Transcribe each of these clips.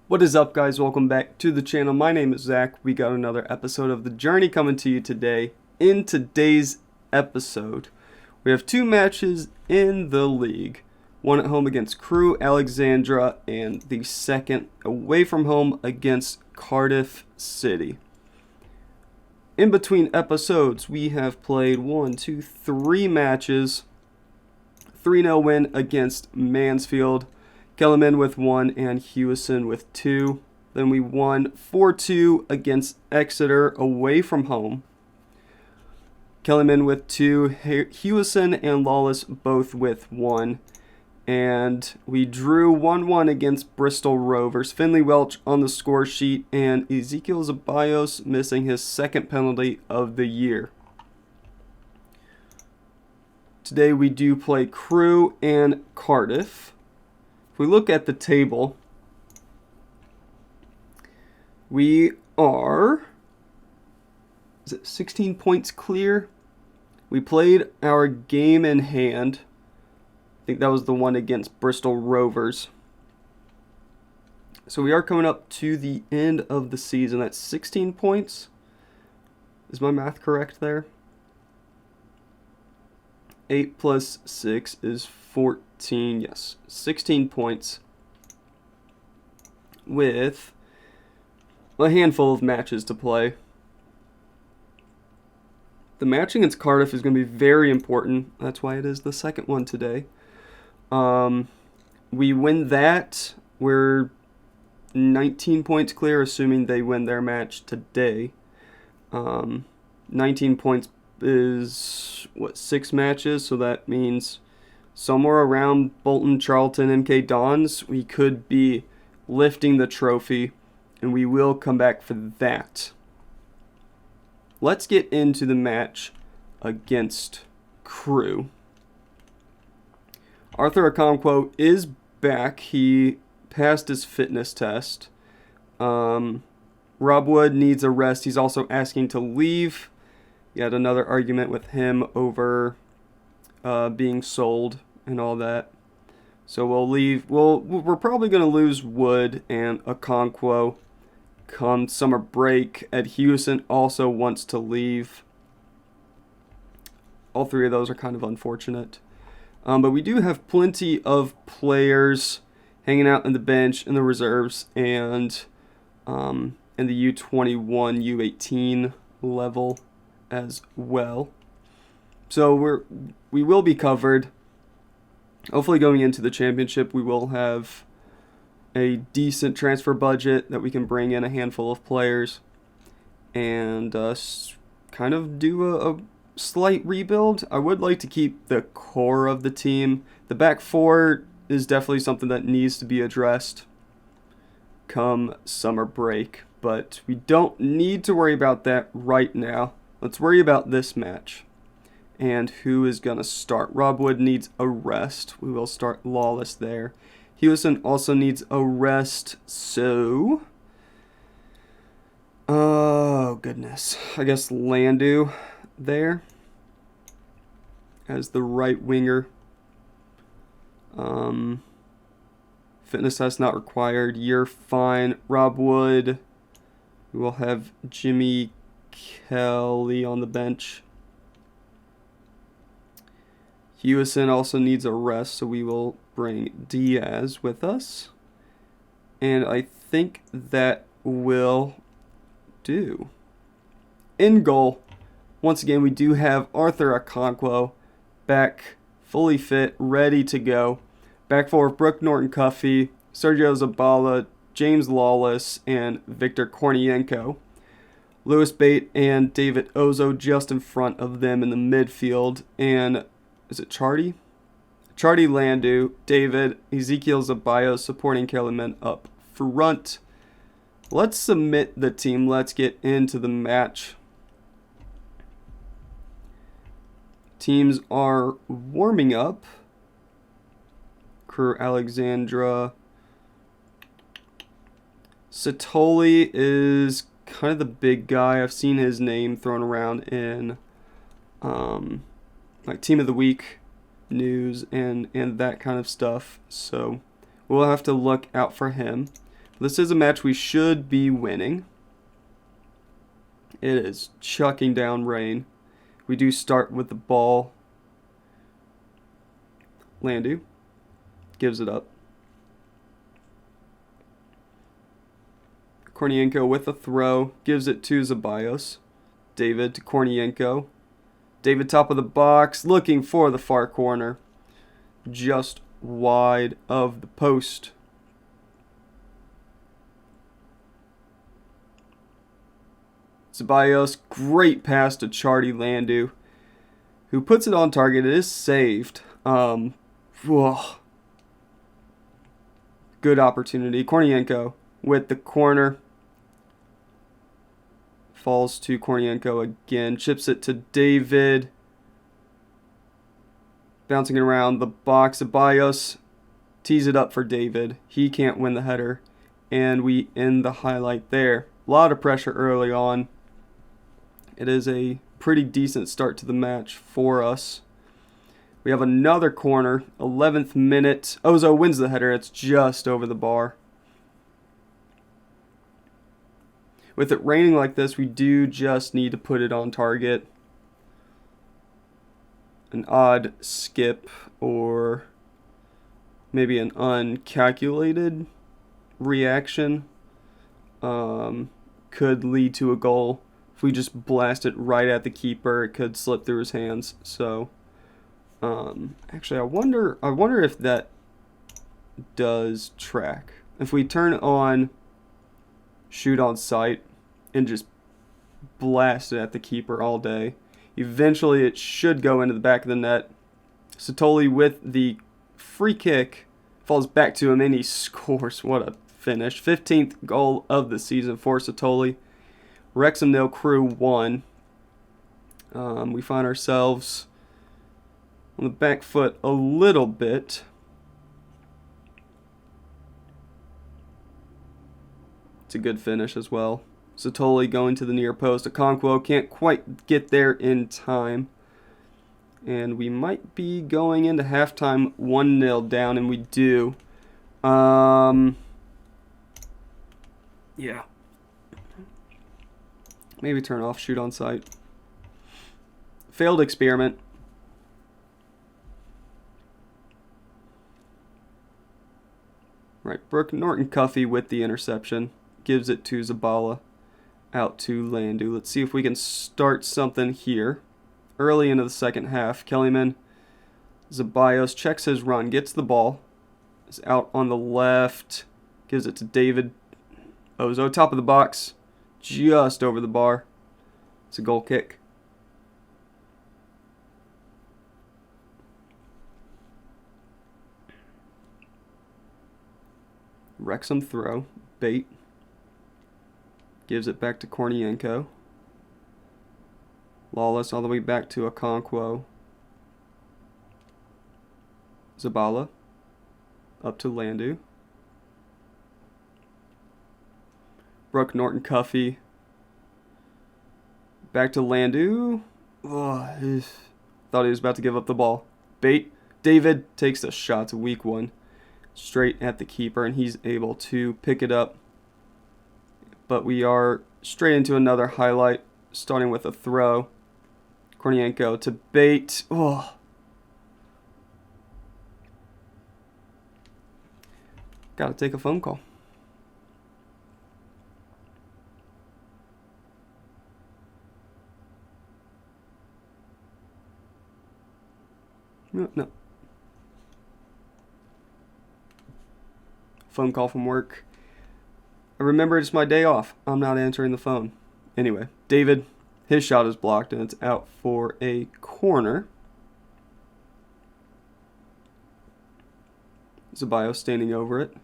What is up, guys? Welcome back to the channel. My name is Zach. We got another episode of The Journey coming to you today. In today's episode, we have two matches in the league. One at home against Crew Alexandra and the second away from home against Cardiff City. In between episodes, we have played 3 matches. 3-0 win against Mansfield. Kellerman with 1 and Hewison with 2. Then we won 4-2 against Exeter away from home. Kellerman with 2, Hewison and Lawless both with 1. And we drew 1-1 against Bristol Rovers. Finley Welch on the score sheet and Ezekiel Zabayos missing his second penalty of the year. Today we do play Crew and Cardiff. If we look at the table, we are 16 points clear. We played our game in hand. I think that was the one against Bristol Rovers. So we are coming up to the end of the season. That's 16 points. Is my math correct there? 8 plus 6 is 14. Yes, 16 points with a handful of matches to play. The match against Cardiff is going to be very important. That's why it is the second one today. We win that, we're 19 points clear, assuming they win their match today. 19 points is, 6 matches, so that means somewhere around Bolton, Charlton, MK Dons, we could be lifting the trophy, and we will come back for that. Let's get into the match against Crew. Arthur Okonkwo is back. He passed his fitness test. Rob Wood needs a rest. He's also asking to leave. He had another argument with him over being sold and all that. So we'll leave. We're probably going to lose Wood and Okonkwo come summer break. Ed Hewson also wants to leave. All 3 of those are kind of unfortunate. But we do have plenty of players hanging out in the bench, in the reserves, and in the U21, U18 level as well. So we will be covered. Hopefully going into the championship, we will have a decent transfer budget that we can bring in a handful of players and kind of do a slight rebuild. I would like to keep the core of the team. The back 4 is definitely something that needs to be addressed come summer break, but we don't need to worry about that right now. Let's worry about this match and who is going to start. Rob Wood needs a rest. We will start Lawless there. Hewson also needs a rest, so oh goodness, I guess Landu there as the right winger. Fitness test not required. You're fine. Rob Wood. We will have Jimmy Kelly on the bench. Hewson also needs a rest, so we will bring Diaz with us. And I think that will do. In goal, once again, we do have Arthur Okonkwo back, fully fit, ready to go. Back 4, Brooke Norton-Cuffey, Sergio Zabala, James Lawless, and Victor Kornienko. Lewis Bate and David Ozo just in front of them in the midfield. And is it Chardy? Chardy Landu, David, Ezekiel Zabayos supporting Kellerman up front. Let's submit the team. Let's get into the match. Teams are warming up. Crew Alexandra. Satoli is kind of the big guy. I've seen his name thrown around in like Team of the Week news and that kind of stuff. So we'll have to look out for him. This is a match we should be winning. It is chucking down rain. We do start with the ball. Landu gives it up. Kornienko with a throw. Gives it to Ceballos. David to Kornienko. David top of the box. Looking for the far corner. Just wide of the post. Ceballos, great pass to Chardy Landu, who puts it on target. It is saved. Good opportunity. Kornienko with the corner. Falls to Kornienko again. Chips it to David. Bouncing it around the box. Ceballos tees it up for David. He can't win the header. And we end the highlight there. A lot of pressure early on. It is a pretty decent start to the match for us. We have another corner, 11th minute. Ozo wins the header. It's just over the bar. With it raining like this, we do just need to put it on target. An odd skip or maybe an uncalculated reaction could lead to a goal. If we just blast it right at the keeper, it could slip through his hands. So, actually, I wonder if that does track. If we turn on shoot on sight and just blast it at the keeper all day, eventually it should go into the back of the net. Satoli with the free kick falls back to him and he scores. What a finish. 15th goal of the season for Satoli. Wrexham 0, Crew 1. We find ourselves on the back foot a little bit. It's a good finish as well. Satoli going to the near post. Okonkwo can't quite get there in time. And we might be going into halftime 1-0 down, and we do. Yeah. Maybe turn off shoot on sight. Failed experiment. Right, Brooke Norton-Cuffy with the interception. Gives it to Zabala. Out to Landu. Let's see if we can start something here. Early into the second half. Kellyman. Ceballos checks his run. Gets the ball. Is out on the left. Gives it to David. Ozo, top of the box. Just over the bar. It's a goal kick. Wrexham throw. Bait. Gives it back to Kornienko. Lawless all the way back to Okonkwo. Zabala. Up to Landu. Brooke Norton-Cuffy. Back to Landu. Thought he was about to give up the ball. Bait. David takes the shot. It's a weak one. Straight at the keeper, and he's able to pick it up. But we are straight into another highlight, starting with a throw. Kornienko to Bait. Gotta take a phone call. No. Phone call from work. I remember it's my day off. I'm not answering the phone. Anyway, David, his shot is blocked and it's out for a corner. Ceballos standing over it.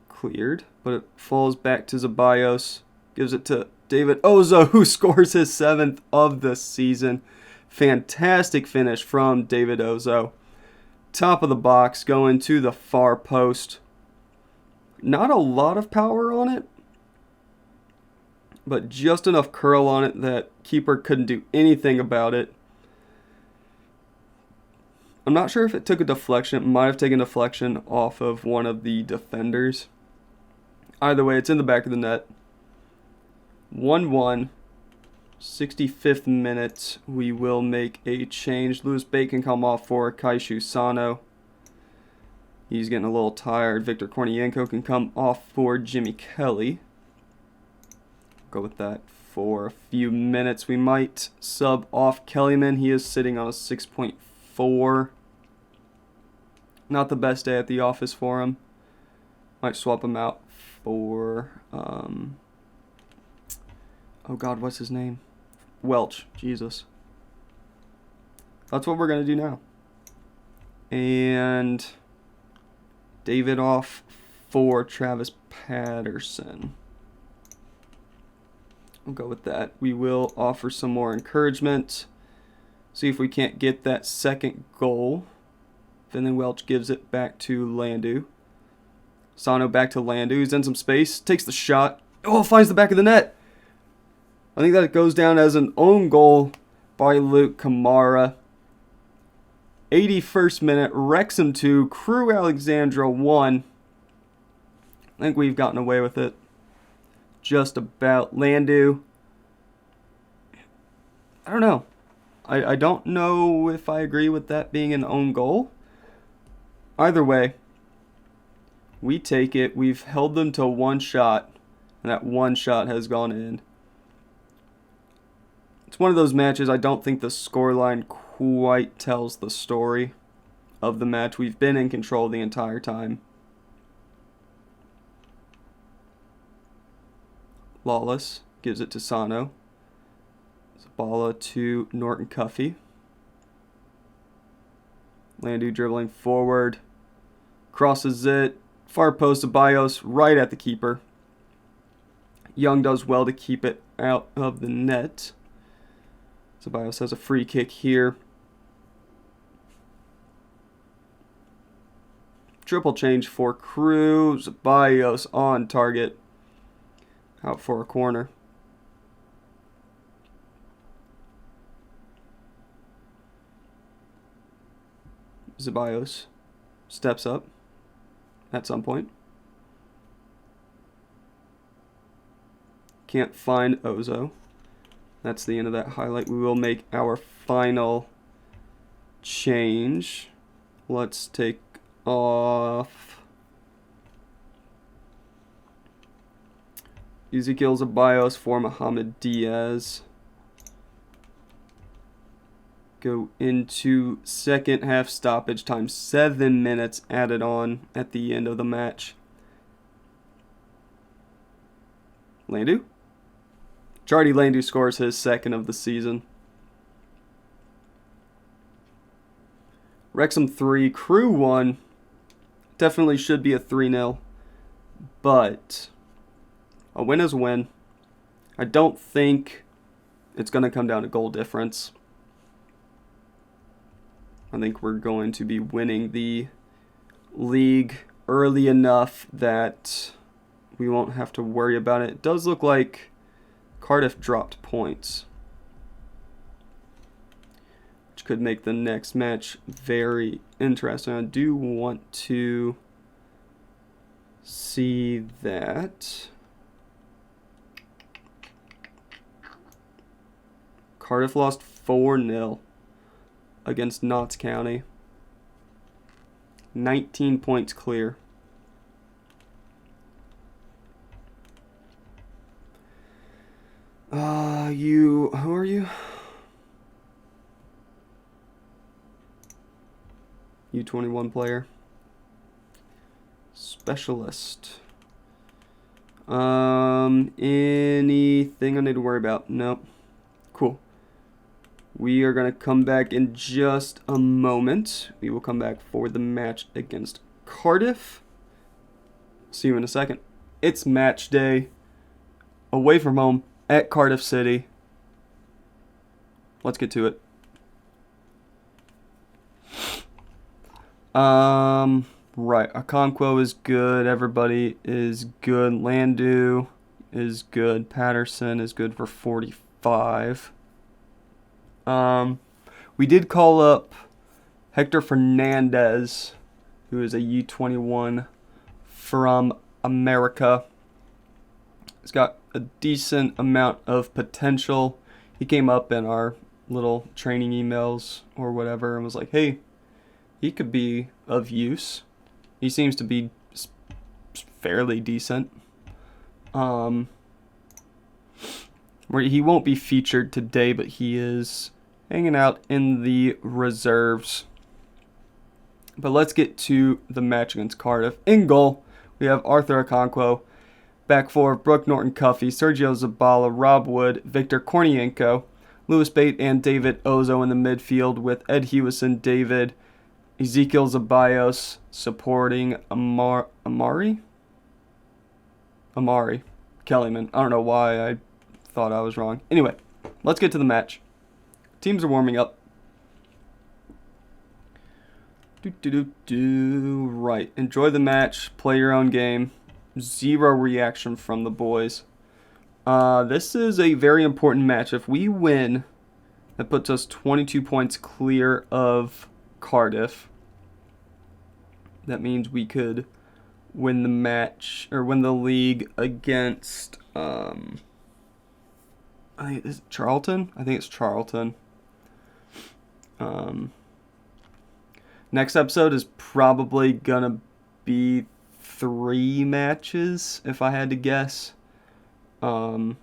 Cleared, but it falls back to Ceballos. Gives it to David Ozo, who scores his 7th of the season. Fantastic finish from David Ozo. Top of the box, going to the far post. Not a lot of power on it, but just enough curl on it that keeper couldn't do anything about it. I'm not sure if it took a deflection. It might have taken a deflection off of one of the defenders. Either way, it's in the back of the net. 1-1. 65th minute. We will make a change. Lewis Bate can come off for Kaishu Sano. He's getting a little tired. Victor Kornienko can come off for Jimmy Kelly. Go with that for a few minutes. We might sub off Kellyman. He is sitting on a 6.4. Not the best day at the office for him. Might swap him out for, oh God, what's his name? Welch. Jesus. That's what we're going to do now. And David off for Travis Patterson. We'll go with that. We will offer some more encouragement. See if we can't get that second goal. Finley Welch gives it back to Landu. Sano back to Landu. He's in some space. Takes the shot. Oh, finds the back of the net. I think that goes down as an own goal by Luke Kamara. 81st minute. Wrexham 2. Crew Alexandra 1. I think we've gotten away with it. Just about. Landu. I don't know. I don't know if I agree with that being an own goal. Either way, we take it. We've held them to one shot, and that one shot has gone in. It's one of those matches I don't think the scoreline quite tells the story of the match. We've been in control the entire time. Lawless gives it to Sano. Zabala to Norton Cuffey. Landu dribbling forward. Crosses it. Far post to Bios, right at the keeper. Young does well to keep it out of the net. Ceballos has a free kick here. Triple change for Crew. Ceballos on target. Out for a corner. Ceballos steps up at some point. Can't find Ozo. That's the end of that highlight. We will make our final change. Let's take off Ezekiel Ceballos for Mohamed Diaz. Go into second half stoppage time. 7 minutes added on at the end of the match. Landu? Charlie Landu scores his second of the season. Wrexham 3, Crew 1. Definitely should be a 3-0. But a win is a win. I don't think it's going to come down to goal difference. I think we're going to be winning the league early enough that we won't have to worry about it. It does look like Cardiff dropped points, which could make the next match very interesting. I do want to see that. Cardiff lost 4-0 against Notts County. 19 points clear. Who are you? U21 player. Specialist. Anything I need to worry about? Nope. Cool. We are going to come back in just a moment. We will come back for the match against Cardiff. See you in a second. It's match day. Away from home at Cardiff City. Let's get to it. Right. Okonkwo is good. Everybody is good. Landu is good. Patterson is good for 45. We did call up Hector Fernandez, who is a U21 from America. He's got a decent amount of potential. He came up in our little training emails or whatever and was like, hey, he could be of use. He seems to be fairly decent. Where he won't be featured today, but he is hanging out in the reserves. But let's get to the match against Cardiff. In goal, we have Arthur Okonkwo. Back four, Brooke Norton-Cuffey, Sergio Zabala, Rob Wood, Victor Kornienko, Lewis Bate, and David Ozo in the midfield with Ed Hewison, David, Ezekiel Zeballos supporting Amari Kellyman. I don't know why I thought I was wrong. Anyway, let's get to the match. Teams are warming up. Right. Enjoy the match. Play your own game. Zero reaction from the boys. This is a very important match. If we win, that puts us 22 points clear of Cardiff. That means we could win the match, or win the league against, is it Charlton? I think it's Charlton. Next episode is probably gonna be 3 matches, if I had to guess. We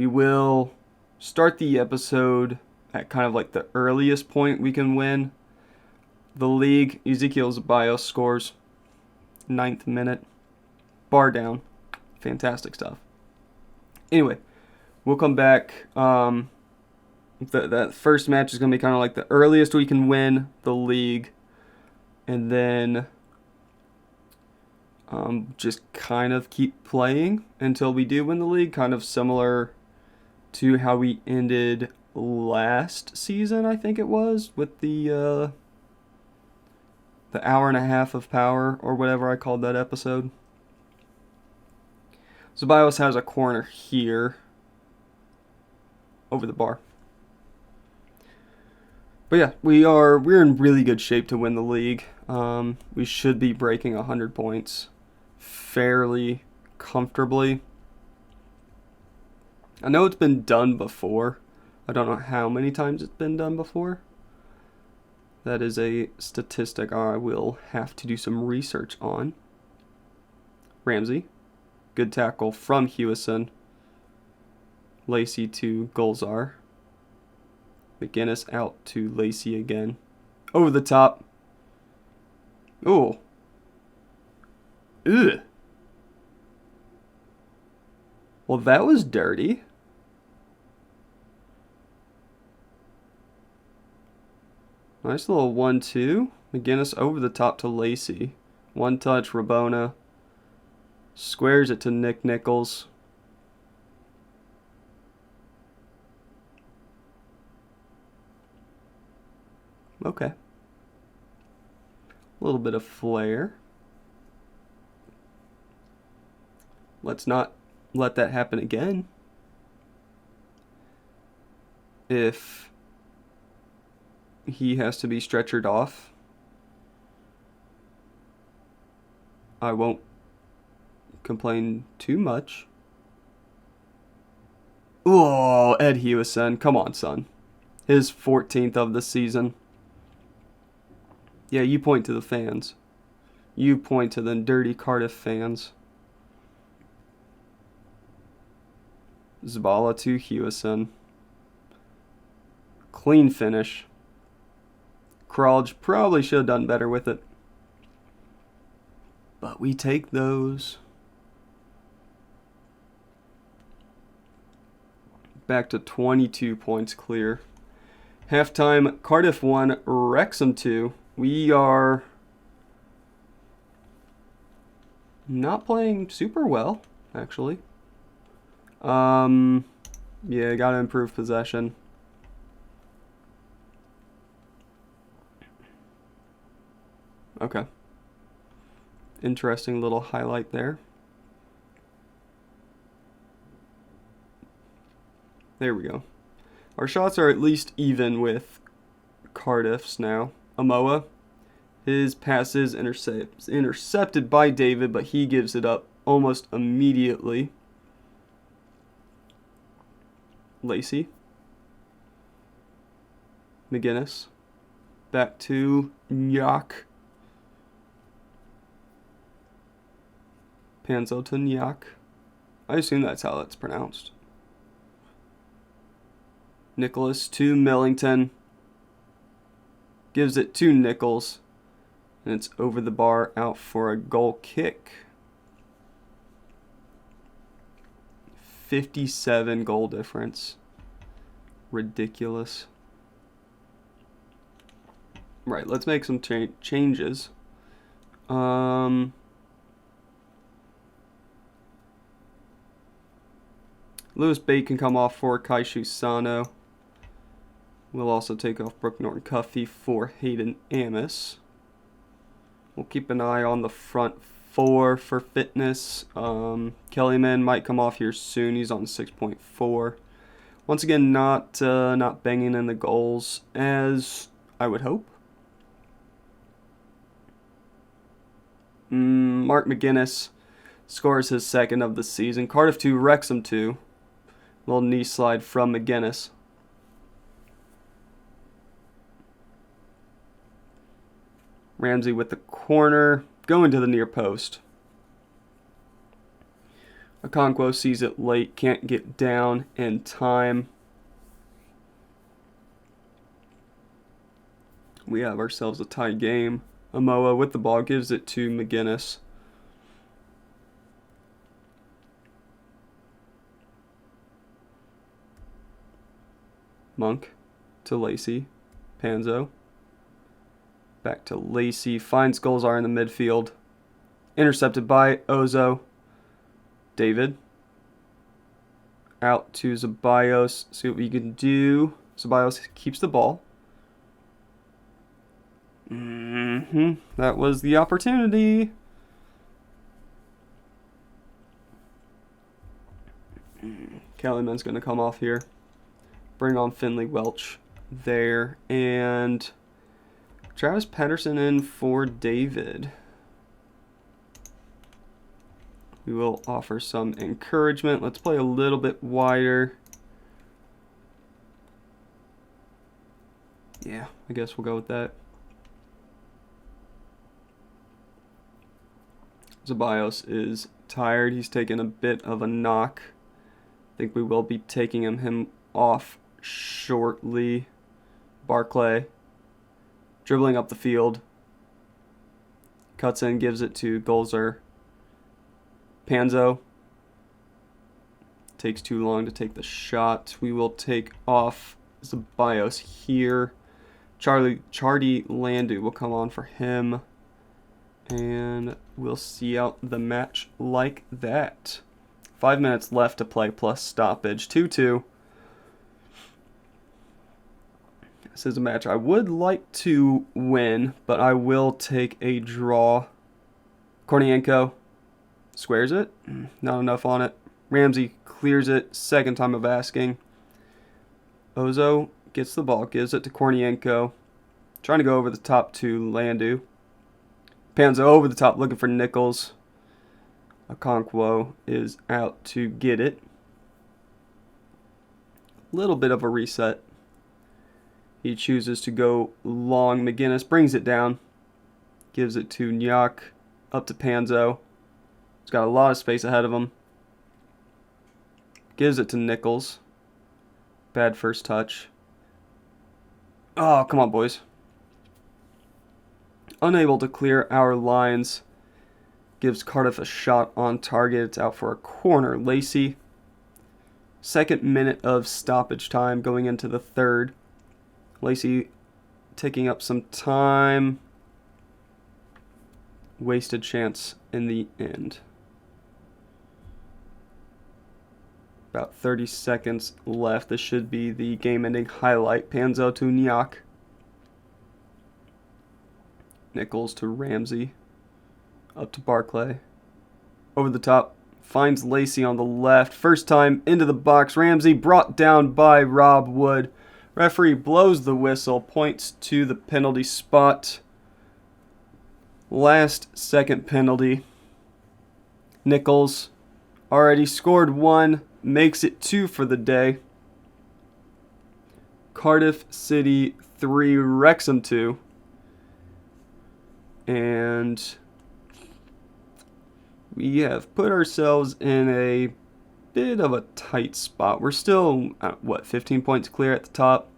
will start the episode at kind of like the earliest point we can win the league. Ezekiel Zeballos scores 9th minute. Bar down. Fantastic stuff. Anyway, we'll come back. That first match is going to be kind of like the earliest we can win the league. And then just kind of keep playing until we do win the league. Kind of similar to how we ended last season, I think it was, with the hour and a half of power, or whatever I called that episode. Zeballos has a corner here over the bar. But yeah, we're in really good shape to win the league. We should be breaking 100 points fairly comfortably. I know it's been done before. I don't know how many times it's been done before. That is a statistic I will have to do some research on. Ramsey. Good tackle from Hewison. Lacey to Golzar. McGinnis out to Lacey again. Over the top. Oh. Ugh. Well, that was dirty. Nice little 1-2. McGinnis over the top to Lacey. One touch, Rabona. Squares it to Nick Nichols. Okay. A little bit of flair. Let's not let that happen again. If he has to be stretchered off, I won't complain too much. Oh, Ed Hewison. Come on, son. His 14th of the season. Yeah, you point to the fans. You point to the dirty Cardiff fans. Zabala to Hewison. Clean finish. Kralj probably should have done better with it. But we take those. Back to 22 points clear. Halftime, Cardiff 1, Wrexham 2. We are not playing super well, actually. Yeah, gotta improve possession. Okay. Interesting little highlight there. There we go. Our shots are at least even with Cardiff's now. Amoa. His pass is intercepted by David, but he gives it up almost immediately. Lacey. McGuinness. Back to Nyak. Panzo to Nyak. I assume that's how that's pronounced. Nicholas to Millington. Gives it to Nichols. And it's over the bar, out for a goal kick. 57 goal difference. Ridiculous. Right, let's make some changes. Lewis Bate can come off for Kaishu Sano. We'll also take off Brooke Norton-Cuffey for Hayden Amos. We'll keep an eye on the front four for fitness. Kellyman might come off here soon. He's on 6.4. Once again, not banging in the goals as I would hope. Mark McGuinness scores his second of the season. Cardiff 2, Wrexham 2. Little knee slide from McGuinness. Ramsey with the corner, going to the near post. Okonkwo sees it late, can't get down in time. We have ourselves a tie game. Amoa with the ball gives it to McGuinness. Monk to Lacey. Panzo. Back to Lacey. Finds Golzar in the midfield. Intercepted by Ozo. David. Out to Zeballos. See what we can do. Zeballos keeps the ball. That was the opportunity. Kellyman's going to come off here. Bring on Finley Welch there. And Travis Patterson in for David. We will offer some encouragement. Let's play a little bit wider. Yeah, I guess we'll go with that. Zeballos is tired. He's taken a bit of a knock. I think we will be taking him off shortly. Barclay dribbling up the field. Cuts in, gives it to Golzer. Panzo takes too long to take the shot. We will take off Zeballos here. Chardy Landu will come on for him. And we'll see out the match like that. 5 minutes left to play plus stoppage. 2-2. This is a match I would like to win, but I will take a draw. Kornienko squares it. Not enough on it. Ramsey clears it. Second time of asking. Ozo gets the ball. Gives it to Kornienko. Trying to go over the top to Landu. Panzo over the top looking for Nichols. Okonkwo is out to get it. Little bit of a reset. He chooses to go long. McGuinness brings it down. Gives it to Nyak. Up to Panzo. He's got a lot of space ahead of him. Gives it to Nichols. Bad first touch. Oh, come on, boys. Unable to clear our lines. Gives Cardiff a shot on target. It's out for a corner. Lacey. Second minute of stoppage time going into the third. Lacey taking up some time. Wasted chance in the end. About 30 seconds left. This should be the game-ending highlight. Panzo to Nyak. Nichols to Ramsey. Up to Barclay. Over the top. Finds Lacey on the left. First time into the box. Ramsey brought down by Rob Wood. Referee blows the whistle, points to the penalty spot. Last second penalty. Nichols already scored 1, makes it 2 for the day. Cardiff City 3, Wrexham 2. And we have put ourselves in a bit of a tight spot. We're still, 15 points clear at the top.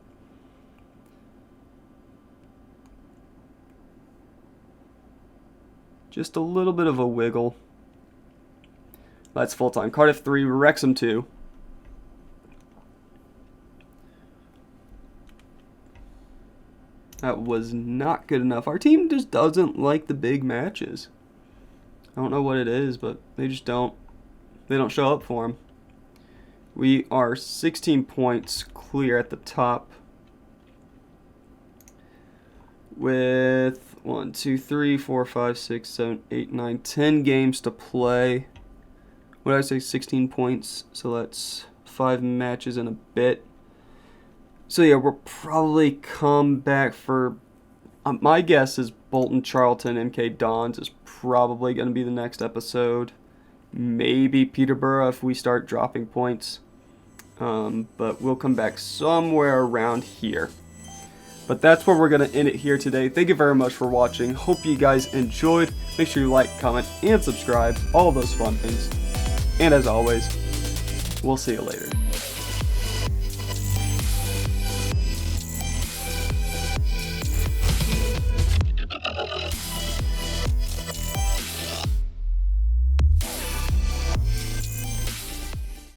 Just a little bit of a wiggle. That's full time. Cardiff 3, Wrexham 2. That was not good enough. Our team just doesn't like the big matches. I don't know what it is, but they just don't. They don't show up for them. We are 16 points clear at the top. With 1, 2, 3, 4, 5, 6, 7, 8, 9, 10 games to play. What did I say? 16 points. So that's 5 matches in a bit. So yeah, we'll probably come back for, my guess is Bolton, Charlton, MK Dons is probably going to be the next episode. Maybe Peterborough if we start dropping points. But we'll come back somewhere around here. But that's where we're going to end it here today. Thank you very much for watching. Hope you guys enjoyed. Make sure you like, comment, and subscribe. All those fun things. And as always, we'll see you later.